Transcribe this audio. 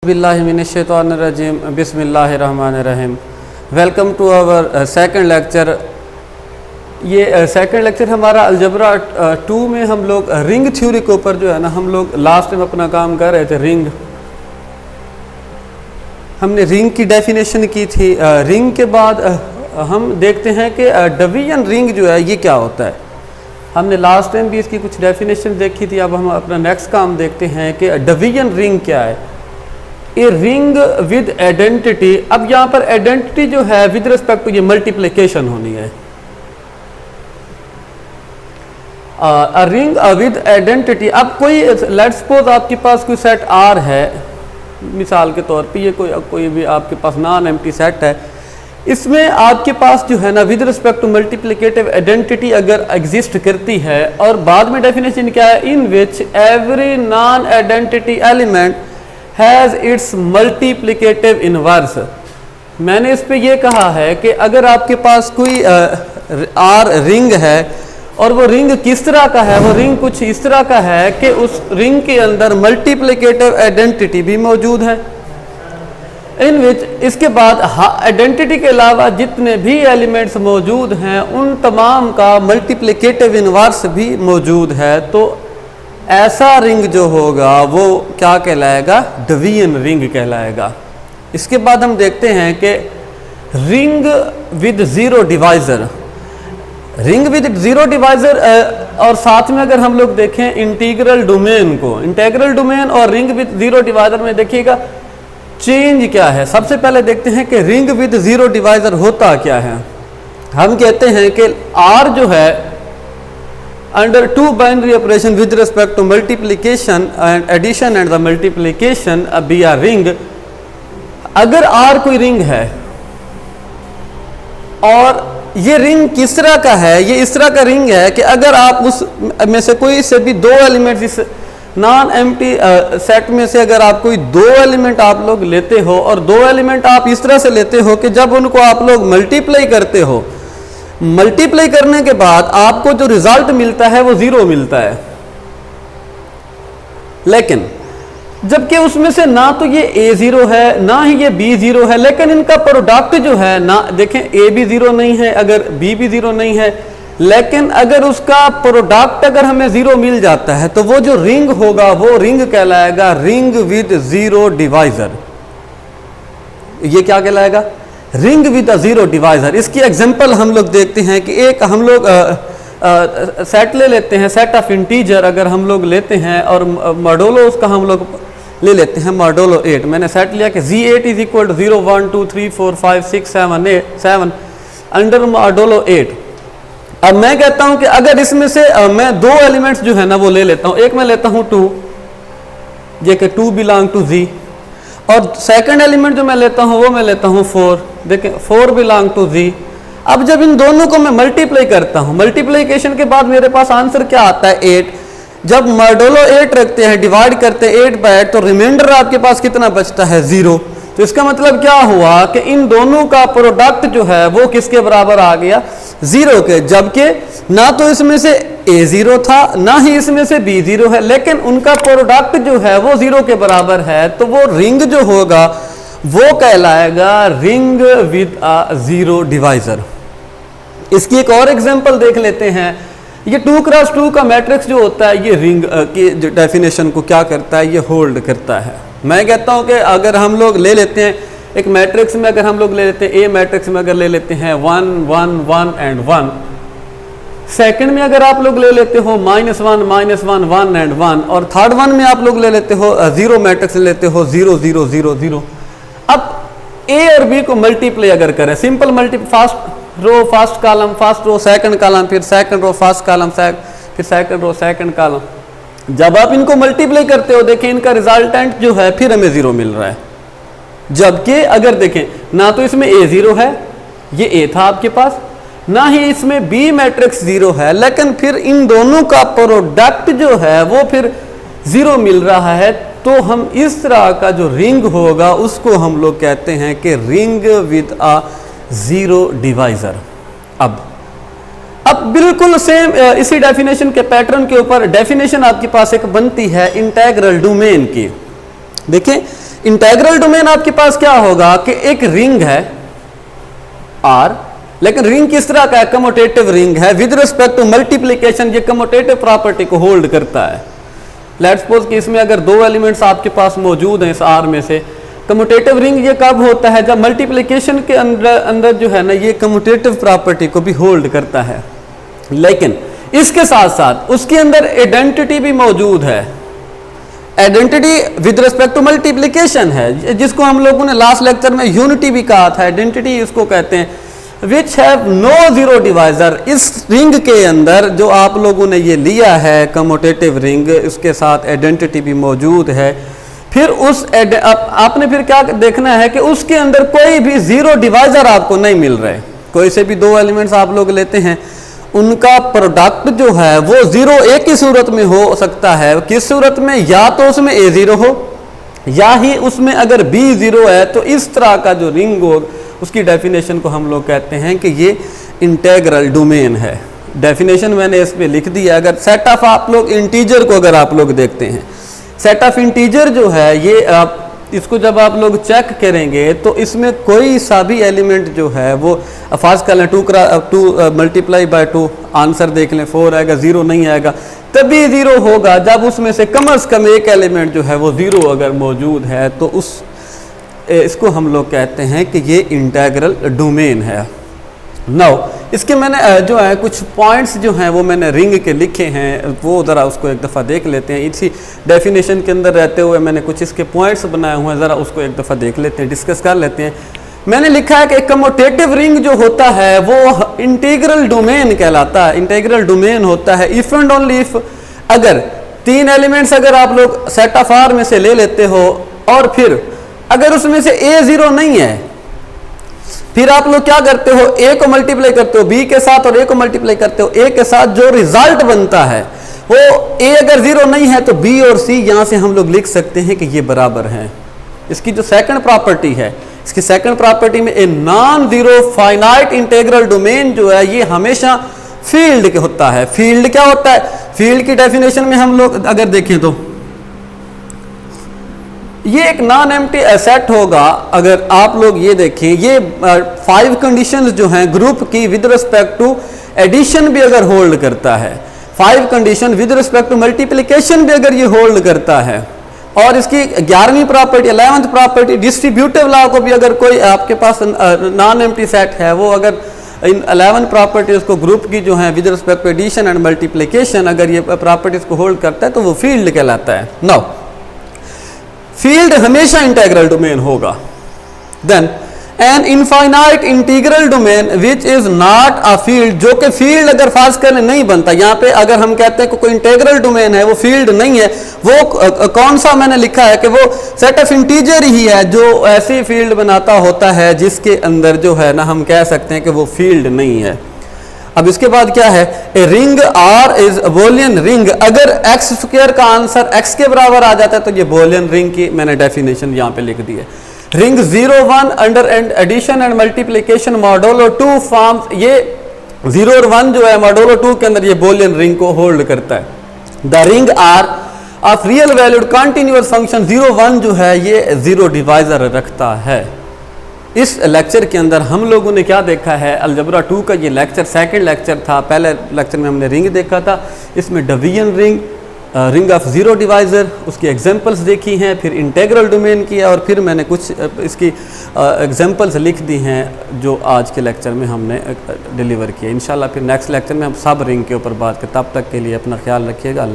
बिस्मिल्लाहिमिनश्शैतानिर्रजीम बिस्मिल्लाहिर्रहमानिर्रहीम। Welcome to our second lecture. ये second lecture हमारा अलजबरा 2 में हम लोग रिंग थ्योरी के ऊपर जो है ना, हम लोग लास्ट में अपना काम कर रहे थे। रिंग हमने रिंग की डेफिनेशन की थी। रिंग के बाद हम देखते हैं कि डिवीजन रिंग जो है ये क्या होता है। हमने लास्ट टाइम भी इसकी कुछ डेफिनेशन देखी थी। अब हम अपना नेक्स्ट काम देखते हैं कि डिवीजन रिंग क्या है। A ring with identity. अब यहाँ पर आइडेंटिटी जो है विद रिस्पेक्ट टू ये मल्टीप्लिकेशन होनी है। A ring with identity. अब कोई लेट्स सपोज आपके पास कोई सेट आर है, मिसाल के तौर पे ये कोई भी आपके पास नॉन एम्प्टी सेट है। इसमें आपके पास जो है ना with respect to multiplicative identity अगर एग्जिस्ट करती है, और बाद में डेफिनेशन क्या है, in which every non identity element has its multiplicative inverse. मैंने इस पे ये कहा है कि अगर आपके पास कोई आर रिंग है और वो रिंग किस तरह का है, वो रिंग कुछ इस तरह का है कि उस रिंग के अंदर मल्टीप्लिकेटिव आइडेंटिटी भी मौजूद है। इन विच इसके बाद आइडेंटिटी के अलावा जितने भी एलिमेंट्स मौजूद हैं उन तमाम का मल्टीप्लिकेटिव इनवर्स भी मौजूद है। तो ऐसा रिंग जो होगा वो क्या कहलाएगा, डिवीजन रिंग कहलाएगा। इसके बाद हम देखते हैं कि ring with zero divisor. Ring with zero divisor और साथ में अगर हम लोग देखें इंटीग्रल डोमेन को, इंटीग्रल डोमेन और रिंग विद जीरो डिवाइजर में देखिएगा चेंज क्या है। सबसे पहले देखते हैं कि रिंग विद जीरो डिवाइजर होता क्या है। हम कहते हैं कि आर जो है under two binary operation with respect to multiplication and addition and the multiplication be R ring. अगर आर कोई रिंग है और ये रिंग किस तरह का है, ये इस तरह का रिंग है कि अगर आप उस में से कोई से भी दो एलिमेंट, इस नॉन एम्प्टी सेट में से अगर आप कोई दो एलिमेंट आप लोग लेते हो और दो एलिमेंट आप इस तरह से लेते हो कि जब उनको आप लोग मल्टीप्लाई करते हो, मल्टीप्लाई करने के बाद आपको जो रिजल्ट मिलता है वो जीरो मिलता है। लेकिन जबकि उसमें से ना तो ये ए जीरो है ना ही ये बी जीरो है, लेकिन इनका प्रोडक्ट जो है ना, देखें ए भी जीरो नहीं है, अगर बी भी जीरो नहीं है, लेकिन अगर उसका प्रोडक्ट अगर हमें जीरो मिल जाता है तो वो जो रिंग होगा वो रिंग कहलाएगा रिंग विद जीरो डिवाइजर। ये क्या कहलाएगा, ring with a zero divisor. इसकी एग्जांपल हम लोग देखते हैं कि एक हम लोग सेट ले लेते हैं, सेट ऑफ इंटीजर अगर हम लोग लेते हैं और मॉडुलो उसका हम लोग ले लेते हैं मॉडुलो 8। मैंने सेट लिया कि Z8 is equal to 0 1 2 3 4 5 6 7 8 7 under modulo 8। अब मैं कहता हूं कि अगर इसमें से मैं दो एलिमेंट्स जो है ना वो ले लेता हूं। एक मैं लेता हूं 2, ये कि 2 बिलोंग टू Z, और सेकंड एलिमेंट जो मैं लेता हूं वो मैं लेता हूं 4, देखें 4 बिलोंग टू Z। अब जब इन दोनों को मैं मल्टीप्लाई करता हूं, मल्टीप्लिकेशन के बाद मेरे पास आंसर क्या आता है 8। जब मॉडुलो 8 रखते हैं, डिवाइड करते हैं 8 बाय 8, तो रिमाइंडर आपके पास कितना बचता है, 0। तो इसका मतलब क्या हुआ कि इन दोनों का प्रोडक्ट जो है वो किसके बराबर आ गया, 0 के। जबकि ना तो इसमें से ए 0 था ना ही इसमें से बी 0 है, लेकिन उनका प्रोडक्ट जो है वो 0 के बराबर है। तो वो रिंग जो होगा वो कहलाएगा ring with a zero divisor. इसकी एक और एग्जांपल देख लेते हैं। ये 2x2 का मैट्रिक्स जो होता है ये रिंग की जो डेफिनेशन को क्या करता है, ये होल्ड करता है। मैं कहता हूं कि अगर हम लोग ले लेते हैं एक मैट्रिक्स में, अगर हम लोग ले लेते हैं ए मैट्रिक्स में अगर ले लेते हैं 1 1 1 एंड 1, सेकंड में अगर आप लोग ले लेते हो -1 -1 1 एंड 1, और थर्ड वन में आप लोग ले लेते हो 0 मैट्रिक्स ले लेते हो 0 0 0 0। अब ए और बी को मल्टीप्लाई अगर करें, simple multi, first row first column, first row second column, फिर सेकंड रो फर्स्ट कॉलम, फिर सेकंड रो सेकंड कॉलम, जब आप इनको मल्टीप्लाई करते हो देखें इनका रिजल्टेंट जो है फिर हमें 0 मिल रहा है। जबकि अगर देखें ना तो इसमें ए 0 है, ये ए था आपके पास, ना ही इसमें बी मैट्रिक्स 0 है, लेकिन फिर इन दोनों का प्रोडक्ट जो है वो फिर 0 मिल रहा है। तो हम इस तरह का जो रिंग होगा उसको हम लोग कहते हैं कि ring with a zero divisor. अब बिल्कुल सेम इसी डेफिनेशन के पैटर्न के ऊपर डेफिनेशन आपके पास एक बनती है इंटीग्रल डोमेन की। देखें इंटेग्रल डोमेन आपके पास क्या होगा कि एक रिंग है R, लेकिन रिंग किस तरह का है, कम्यूटेटिव रिंग है, विद रिस्पेक्ट टू मल्टीप्लिकेशन ये कम्यूटेटिव प्रॉपर्टी को होल्ड करता है। लेट्स सपोज कि इसमें अगर दो एलिमेंट्स आपके पास मौजूद हैं इस R में से, कम्यूटेटिव रिंग ये कब होता है, जब मल्टीप्लिकेशन के अंदर जो है ना ये कम्यूटेटिव प्रॉपर्टी को भी होल्ड करता है। लेकिन इसके साथ साथ उसके अंदर आइडेंटिटी भी मौजूद है, identity with respect to multiplication है, जिसको हम लोगों ने लास्ट लेक्चर में यूनिटी भी कहा था, आइडेंटिटी इसको कहते हैं, which have no zero divisor. इस रिंग के अंदर जो आप लोगों ने ये लिया है कम्यूटेटिव रिंग, इसके साथ आइडेंटिटी भी मौजूद है, फिर आपने फिर क्या देखना है कि उसके अंदर कोई भी जीरो डिवाइजर आपको नहीं मिल रहे। कोई से भी दो एलिमेंट्स आप लोग लेते हैं, उनका प्रोडक्ट जो है वो जीरो एक ही सूरत में हो सकता है, किस सूरत में, या तो उसमें ए जीरो हो या ही उसमें अगर बी जीरो है। तो इस तरह का जो रिंग हो उसकी डेफिनेशन को हम लोग कहते हैं कि ये इंटेग्रल डोमेन है। डेफिनेशन मैंने इस पे लिख दी है। अगर सेट ऑफ आप लोग इंटीजर को अगर आप लोग देखते हैं, सेट ऑफ इंटीजर जो है ये आप इसको जब आप लोग चेक करेंगे तो इसमें कोई सा भी एलिमेंट जो है वो फर्ज कर लें 2 मल्टीप्लाई बाय 2, आंसर देख लें 4 आएगा, 0 नहीं आएगा। तभी 0 होगा जब उसमें से कम से कम एक एलिमेंट जो है वो 0 अगर मौजूद है, तो इसको हम लोग कहते हैं कि ये इंटेग्रल डोमेन है। नाउ इसके मैंने जो है कुछ पॉइंट्स जो हैं वो मैंने रिंग के लिखे हैं, वो ज़रा उसको एक दफ़ा देख लेते हैं। इसी डेफिनेशन के अंदर रहते हुए मैंने कुछ इसके पॉइंट्स बनाए हुए हैं, ज़रा उसको एक दफ़ा देख लेते हैं, डिस्कस कर लेते हैं। मैंने लिखा है कि कम्यूटेटिव रिंग जो होता है वो इंटीग्रल डोमेन कहलाता है। इंटीग्रल डोमेन होता है इफ़ एंड ओनली इफ़ अगर 3 एलिमेंट्स अगर आप लोग सेट ऑफ R में से ले लेते हो और फिर अगर उसमें से A 0 नहीं है, फिर आप लोग क्या करते हो, A को मल्टीप्लाई करते हो B के साथ और A को मल्टीप्लाई करते हो A के साथ, जो रिजल्ट बनता है वो A अगर 0 नहीं है तो B और C यहां से हम लोग लिख सकते हैं कि ये बराबर हैं। इसकी जो सेकंड प्रॉपर्टी है, इसकी सेकंड प्रॉपर्टी में a non zero finite integral domain जो है ये हमेशा फील्ड के होता है। फील्ड क्या होता है, फील्ड की डेफिनेशन में हम लोग अगर देखें तो ये एक नॉन एम्प्टी सेट होगा। अगर आप लोग ये देखें, ये 5 कंडीशंस जो हैं ग्रुप की विद रिस्पेक्ट टू एडिशन भी अगर होल्ड करता है, 5 condition with respect to multiplication भी अगर ये होल्ड करता है, और इसकी 11वीं property 11th property distributive law को भी अगर कोई आपके पास नॉन एम्प्टी सेट है, वो अगर इन 11 प्रॉपर्टीज को ग्रुप की जो है with respect to addition and multiplication अगर ये प्रॉपर्टीज को होल्ड करता है तो वो फील्ड कहलाता है। नाउ फील्ड हमेशा इंटीग्रल डोमेन होगा। Then an infinite integral domain which is not a field, जो कि फील्ड अगर फास्ट करने नहीं बनता। यहाँ पे अगर हम कहते हैं कि कोई इंटीग्रल डोमेन है वो फील्ड नहीं है, वो कौन सा मैंने लिखा है कि वो सेट ऑफ इंटीजर ही है जो ऐसी फील्ड बनाता होता है जिसके अंदर जो है ना हम कह सकते हैं कि वो फील्ड नहीं है। अब इसके बाद क्या है, a ring R is Boolean ring. अगर एक्स स्क्वायर का आंसर x के बराबर आ जाता है तो ये बोलियन रिंग की मैंने डेफिनेशन यहाँ पे लिख दी है। Ring 0 1 under and addition and multiplication modulo 2 forms, ये 0 और 1 जो है मॉडुलो 2 के अंदर ये बोलियन रिंग को होल्ड करता है। The ring R of real valued continuous function 0 1 जो है ये 0 डिवाइजर रखता है। इस लेक्चर के अंदर हम लोगों ने क्या देखा है, अलजबरा 2 का ये लेक्चर सेकंड लेक्चर था। पहले लेक्चर में हमने रिंग देखा था, इसमें division ring, ring of zero divisor, उसकी एग्जांपल्स देखी हैं, फिर इंटीग्रल डोमेन किया और फिर मैंने कुछ इसकी एग्जांपल्स लिख दी हैं जो आज के लेक्चर में हमने डिलीवर किया। इंशाल्लाह फिर नेक्स्ट लेक्चर में हम सब रिंग के ऊपर बात करें। तब तक के लिए अपना ख्याल रखिएगा।